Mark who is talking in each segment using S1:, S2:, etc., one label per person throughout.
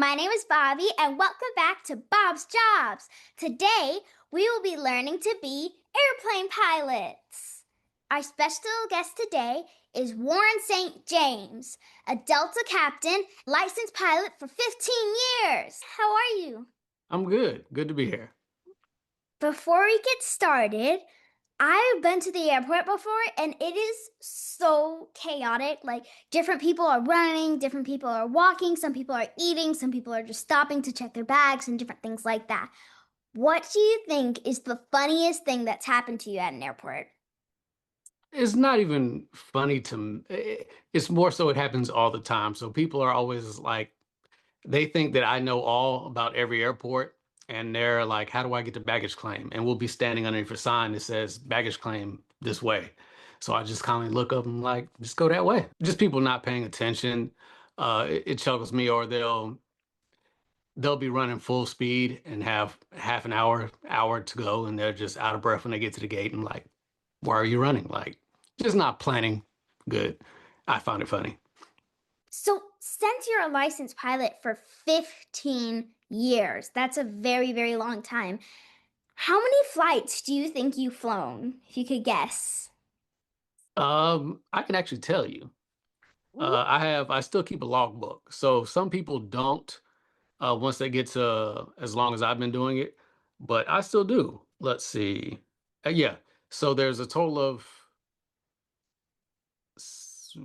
S1: My name is Bobby, and welcome back to Bob's Jobs. Today, we will be learning to be airplane pilots. Our special guest today is Warren St. James, a Delta captain, licensed pilot for 15 years. How are you?
S2: I'm good. Good to be here.
S1: Before we get started, I've been to the airport before and it is so chaotic. Like, different people are running, different people are walking, some people are eating, some people are just stopping to check their bags and different things like that. What do you think is the funniest thing that's happened to you at an airport?
S2: It's not even funny it's more so it happens all the time. So people are always like, they think that I know all about every airport, and they're like, how do I get to baggage claim? And we'll be standing underneath a sign that says baggage claim this way. So I just kind of look up and like, just go that way. Just people not paying attention. It chuckles me, or they'll be running full speed and have half an hour to go, and they're just out of breath when they get to the gate and like, why are you running? Like, just not planning good. I find it funny.
S1: So, since you're a licensed pilot for 15 years, that's a very, very long time. How many flights do you think you've flown, if you could guess?
S2: I can actually tell you.
S1: Ooh.
S2: I still keep a logbook. So some people don't once they get to as long as I've been doing it, but I still do. Let's see. Yeah. So there's a total of s-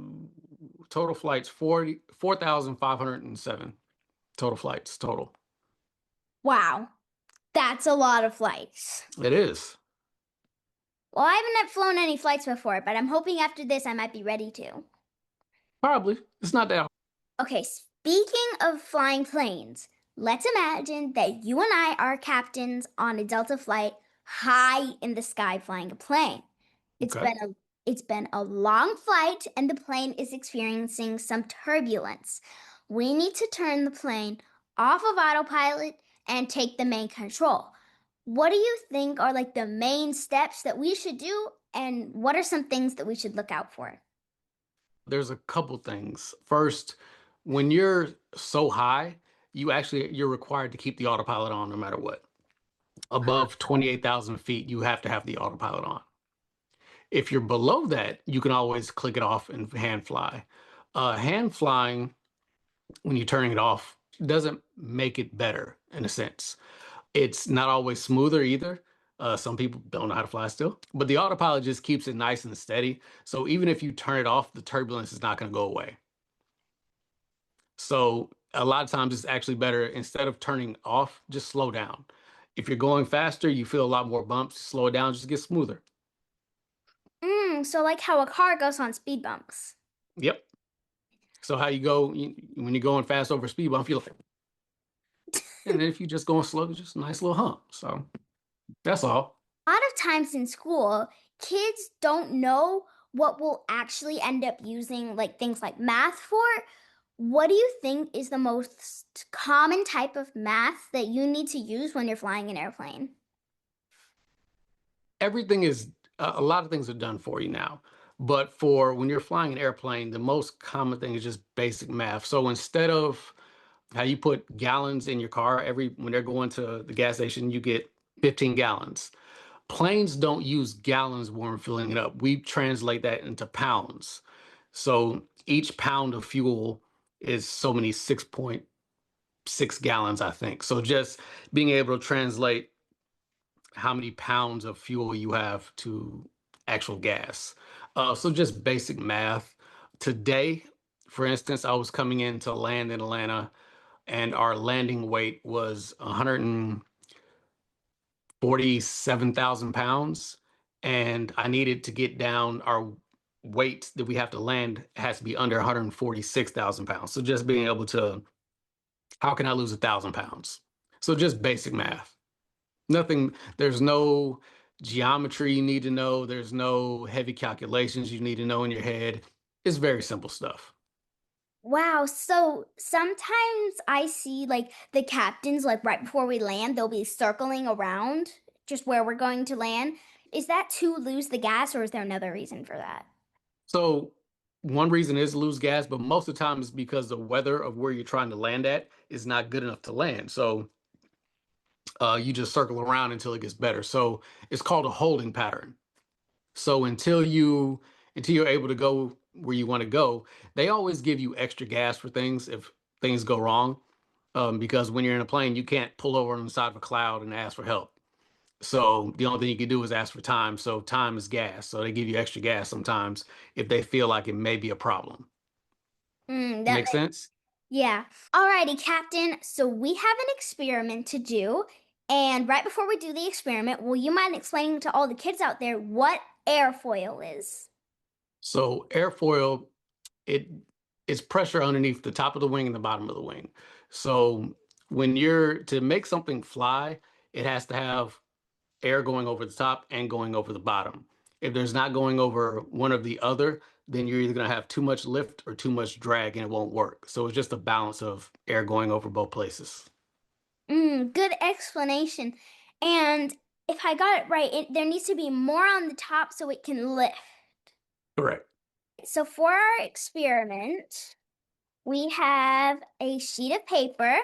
S2: total flights 4,507 total flights total.
S1: Wow, that's a lot of flights.
S2: It is.
S1: Well, I haven't flown any flights before, but I'm hoping after this I might be ready to.
S2: Probably. It's not that.
S1: Okay, speaking of flying planes, let's imagine that you and I are captains on a Delta flight high in the sky flying a plane. It's
S2: Okay.
S1: been a it's been a long flight and the plane is experiencing some turbulence. We need to turn the plane off of autopilot and take the main control. What do you think are like the main steps that we should do, and what are some things that we should look out for?
S2: There's a couple things. First, when you're so high, you're required to keep the autopilot on no matter what. Above 28,000 feet, you have to have the autopilot on. If you're below that, you can always click it off and hand fly. Hand flying, when you're turning it off, doesn't make it better in a sense. It's not always smoother either. Some people don't know how to fly still, but the autopilot just keeps it nice and steady. So even if you turn it off, the turbulence is not going to go away. So a lot of times it's actually better instead of turning off, just slow down. If you're going faster, you feel a lot more bumps. Slow it down, just get smoother.
S1: So like how a car goes on speed bumps.
S2: Yep. So how you go when you're going fast over a speed bump, you're like, and then if you're just going slow, just a nice little hump. So that's all.
S1: A lot of times in school, kids don't know what we'll actually end up using like things like math for. What do you think is the most common type of math that you need to use when you're flying an airplane?
S2: Everything is a lot of things are done for you now. But for when you're flying an airplane, the most common thing is just basic math. So instead of how you put gallons in your car every when they're going to the gas station, you get 15 gallons. Planes don't use gallons when we're filling it up. We translate that into pounds. So each pound of fuel is so many 6.6 gallons, I think. So just being able to translate how many pounds of fuel you have to actual gas. So just basic math. Today, for instance, I was coming in to land in Atlanta, and our landing weight was 147,000 pounds. And I needed to get down our weight that we have to land has to be under 146,000 pounds. So just being able to, how can I lose 1,000 pounds? So just basic math. Nothing, there's no geometry you need to know. There's no heavy calculations you need to know in your head. It's very simple stuff.
S1: Wow, so sometimes I see like the captains, like right before we land, they'll be circling around just where we're going to land. Is that to lose the gas, or is there another reason for that?
S2: So one reason is lose gas, but most of the time it's because the weather of where you're trying to land at is not good enough to land. So you just circle around until it gets better. So it's called a holding pattern. So until you're able to go where you want to go, they always give you extra gas for things if things go wrong. Because when you're in a plane, you can't pull over on the side of a cloud and ask for help. So the only thing you can do is ask for time. So time is gas. So they give you extra gas sometimes if they feel like it may be a problem.
S1: That
S2: Make
S1: makes
S2: sense?
S1: Yeah. Alrighty, Captain. So we have an experiment to do. And right before we do the experiment, will you mind explaining to all the kids out there what airfoil is?
S2: So airfoil, it it's pressure underneath the top of the wing and the bottom of the wing. So when you're to make something fly, it has to have air going over the top and going over the bottom. If there's not going over one or the other, then you're either going to have too much lift or too much drag and it won't work. So it's just a balance of air going over both places.
S1: Good explanation. And if I got it right, there needs to be more on the top so it can lift.
S2: Correct.
S1: So for our experiment, we have a sheet of paper,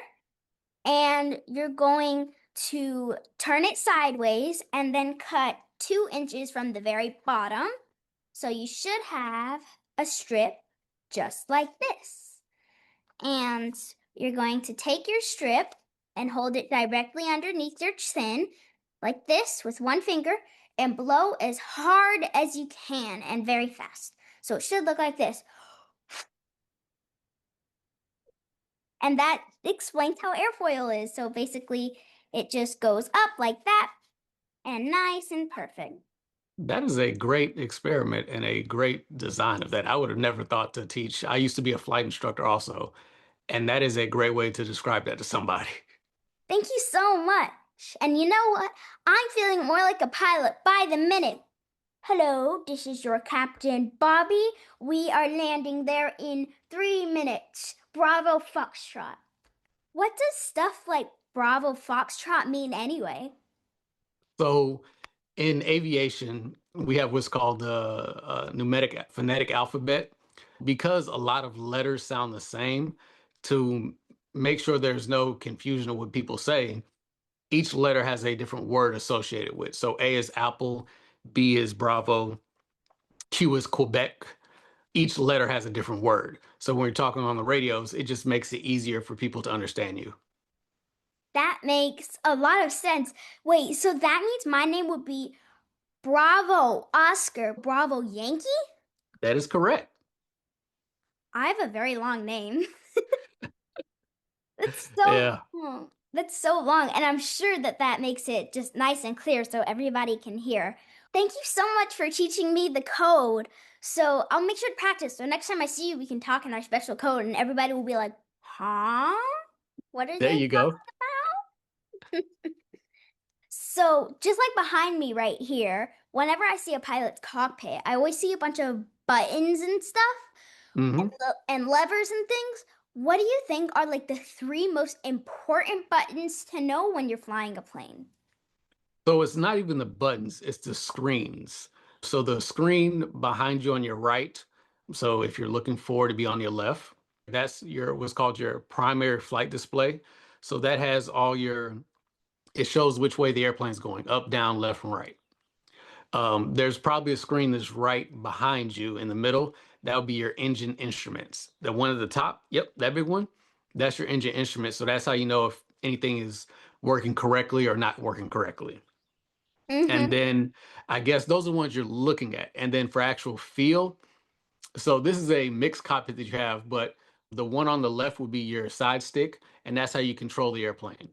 S1: and you're going to turn it sideways and then cut 2 inches from the very bottom. So you should have a strip just like this. And you're going to take your strip and hold it directly underneath your chin, like this, with one finger, and blow as hard as you can and very fast. So it should look like this. And that explains how airfoil is. So basically, it just goes up like that and nice and perfect.
S2: That is a great experiment and a great design of that. I would have never thought to teach. I used to be a flight instructor also, and that is a great way to describe that to somebody.
S1: Thank you so much. And you know what? I'm feeling more like a pilot by the minute. Hello, this is your Captain Bobby. We are landing there in 3 minutes. Bravo Foxtrot. What does stuff like Bravo Foxtrot mean anyway?
S2: So in aviation, we have what's called the numeric phonetic alphabet. Because a lot of letters sound the same, to make sure there's no confusion of what people say, each letter has a different word associated with. So A is apple, B is Bravo, Q is Quebec. Each letter has a different word. So when you're talking on the radios, it just makes it easier for people to understand you.
S1: That makes a lot of sense. Wait, so that means my name would be Bravo Oscar Bravo Yankee?
S2: That is correct.
S1: I have a very long name. That's so
S2: Yeah.
S1: long. That's so long, and I'm sure that that makes it just nice and clear so everybody can hear. Thank you so much for teaching me the code. So I'll make sure to practice. So next time I see you, we can talk in our special code, and everybody will be like, "Huh? What are
S2: There
S1: they
S2: you go.
S1: talking about?" So just like behind me right here, whenever I see a pilot's cockpit, I always see a bunch of buttons and stuff
S2: Hmm.
S1: and levers and things. What do you think are like the 3 most important buttons to know when you're flying a plane?
S2: So it's not even the buttons, it's the screens. So the screen behind you on your right, so if you're looking forward to be on your left, that's your what's called your primary flight display. So that has all your, it shows which way the airplane's going, up, down, left, and right. There's probably a screen that's right behind you in the middle. That would be your engine instruments. The one at the top, yep, that big one, that's your engine instrument. So that's how you know if anything is working correctly or not working correctly.
S1: Mm-hmm.
S2: And then I guess those are the ones you're looking at. And then for actual feel, so this is a mixed cockpit that you have, but the one on the left would be your side stick, and that's how you control the airplane.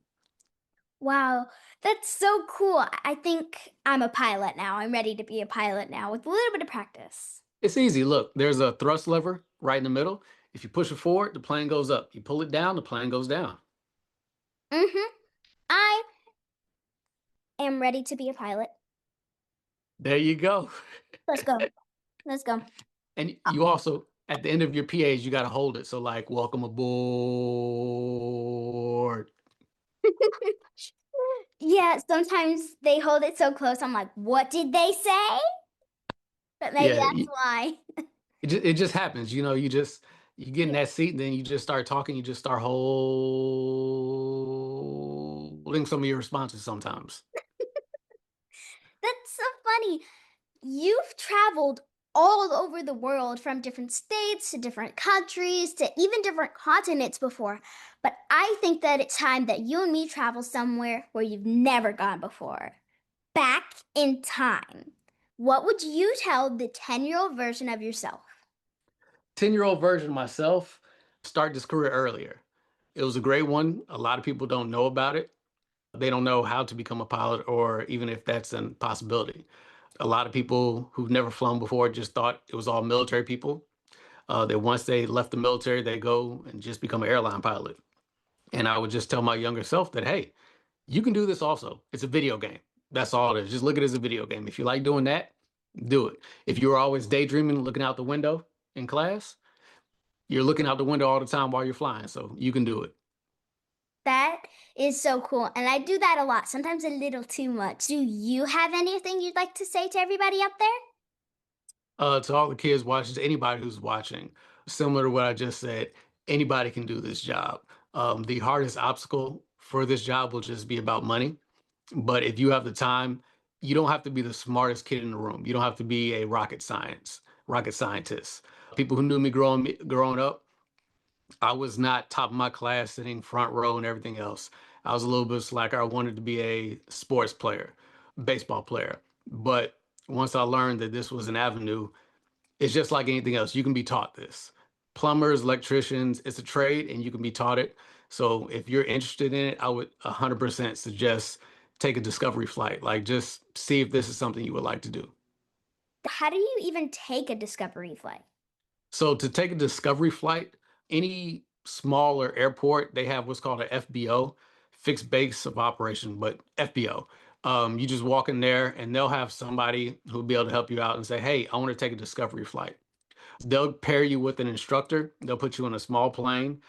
S1: Wow, that's so cool. I think I'm a pilot now. I'm ready to be a pilot now with a little bit of practice.
S2: It's easy. Look, there's a thrust lever right in the middle. If you push it forward, the plane goes up. You pull it down, the plane goes down.
S1: Mm-hmm. I am ready to be a pilot.
S2: There you go.
S1: Let's go. Let's go.
S2: And you also, at the end of your PAs, you got to hold it. So, like, welcome aboard.
S1: Yeah, sometimes they hold it so close. I'm like, what did they say? But maybe
S2: Yeah,
S1: that's why.
S2: it just happens. You get in that seat and then you just start talking, you just start holding some of your responses sometimes.
S1: That's so funny. You've traveled all over the world from different states to different countries to even different continents before. But I think that it's time that you and me travel somewhere where you've never gone before. Back in time. What would you tell the 10-year-old version of yourself?
S2: 10-year-old version of myself, start this career earlier. It was a great one. A lot of people don't know about it. They don't know how to become a pilot or even if that's a possibility. A lot of people who've never flown before just thought it was all military people. That once they left the military, they go and just become an airline pilot. And I would just tell my younger self that, hey, you can do this also. It's a video game. That's all it is. Just look at it as a video game. If you like doing that, do it. If you're always daydreaming, looking out the window in class, you're looking out the window all the time while you're flying. So you can do it.
S1: That is so cool. And I do that a lot, sometimes a little too much. Do you have anything you'd like to say to everybody up there?
S2: To all the kids watching, to anybody who's watching, similar to what I just said, anybody can do this job. The hardest obstacle for this job will just be about money. But if you have the time, you don't have to be the smartest kid in the room. You don't have to be a rocket scientist. People who knew me growing up, I was not top of my class, sitting front row and everything else. I was a little bit slacker. I wanted to be a sports player, baseball player. But once I learned that this was an avenue, it's just like anything else. You can be taught this. Plumbers, electricians, it's a trade and you can be taught it. So if you're interested in it, I would 100% suggest take a discovery flight. Like just see if this is something you would like to do.
S1: How do you even take a discovery flight?
S2: So to take a discovery flight, any smaller airport, they have what's called an FBO, fixed base of operation, but FBO. You just walk in there and they'll have somebody who'll be able to help you out and say, hey, I want to take a discovery flight. They'll pair you with an instructor. They'll put you in a small plane.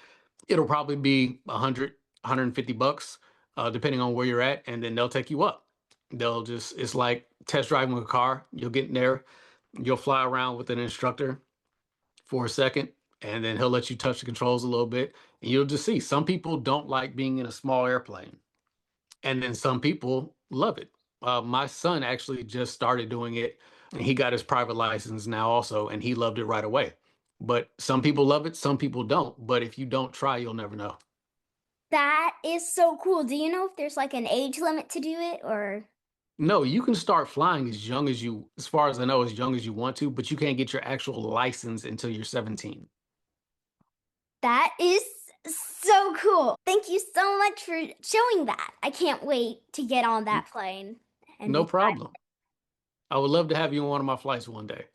S2: It'll probably be 100, 150 bucks, depending on where you're at. And then they'll take you up. It's like test driving a car. You'll get in there, you'll fly around with an instructor for a second, and then he'll let you touch the controls a little bit. And you'll just see some people don't like being in a small airplane. And then some people love it. My son actually just started doing it, and he got his private license now also, and he loved it right away. But some people love it, some people don't. But if you don't try, you'll never know.
S1: That is so cool. Do you know if there's like an age limit to do it or?
S2: No, you can start flying as far as I know, as young as you want to, but you can't get your actual license until you're 17.
S1: That is so cool. Thank you so much for showing that. I can't wait to get on that plane and
S2: No
S1: be
S2: problem. I would love to have you on one of my flights one day.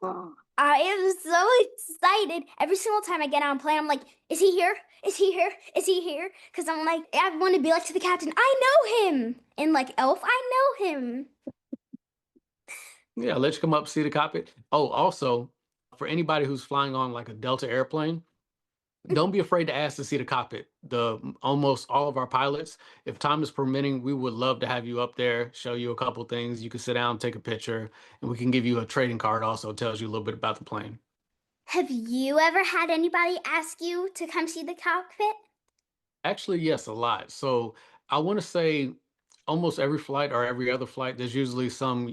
S1: flying. I am so excited. Every single time I get on a plane, I'm like, is he here? Is he here? Is he here? Because I'm like, I want to be like to the captain, I know him. And like Elf, I know him.
S2: Yeah, let you come up, see the cockpit. Oh, also, for anybody who's flying on like a Delta airplane, don't be afraid to ask to see the cockpit. The almost all of our pilots, if time is permitting, we would love to have you up there, show you a couple things. You can sit down, take a picture, and we can give you a trading card also. It tells you a little bit about the plane.
S1: Have you ever had anybody ask you to come see the cockpit?
S2: Actually, yes, a lot. So I want to say almost every flight or every other flight, there's usually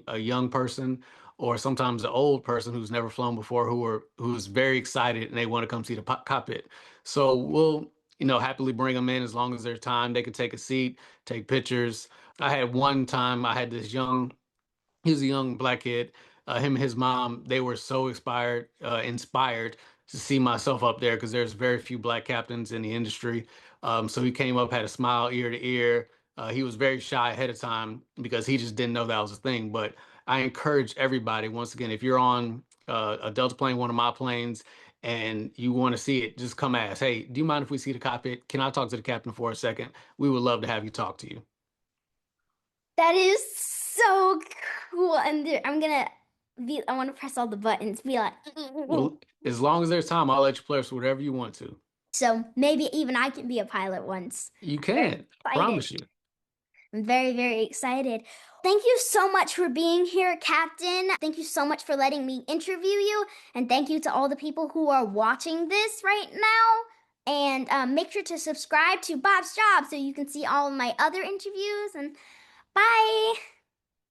S2: a young person or sometimes an old person who's never flown before who's very excited and they want to come see the cockpit. So we'll, happily bring them in as long as there's time. They can take a seat, take pictures. I had one time I had this he was a young black kid. Him and his mom, they were so inspired to see myself up there because there's very few black captains in the industry. So he came up, had a smile ear to ear. He was very shy ahead of time because he just didn't know that was a thing. But I encourage everybody, once again, if you're on a Delta plane, one of my planes, and you want to see it, just come ask, hey, do you mind if we see the cockpit? Can I talk to the captain for a second? We would love to have you talk to you.
S1: That is so cool. And I'm gonna I want to press all the buttons, be like,
S2: Well, as long as there's time, I'll let you play for whatever you want to.
S1: so maybe even I can be a pilot once.
S2: You
S1: Very
S2: can, I
S1: excited.
S2: promise you.
S1: I'm very, very excited. Thank you so much for being here, Captain. Thank you so much for letting me interview you. And thank you to all the people who are watching this right now. And make sure to subscribe to Bob's Job so you can see all of my other interviews. And bye.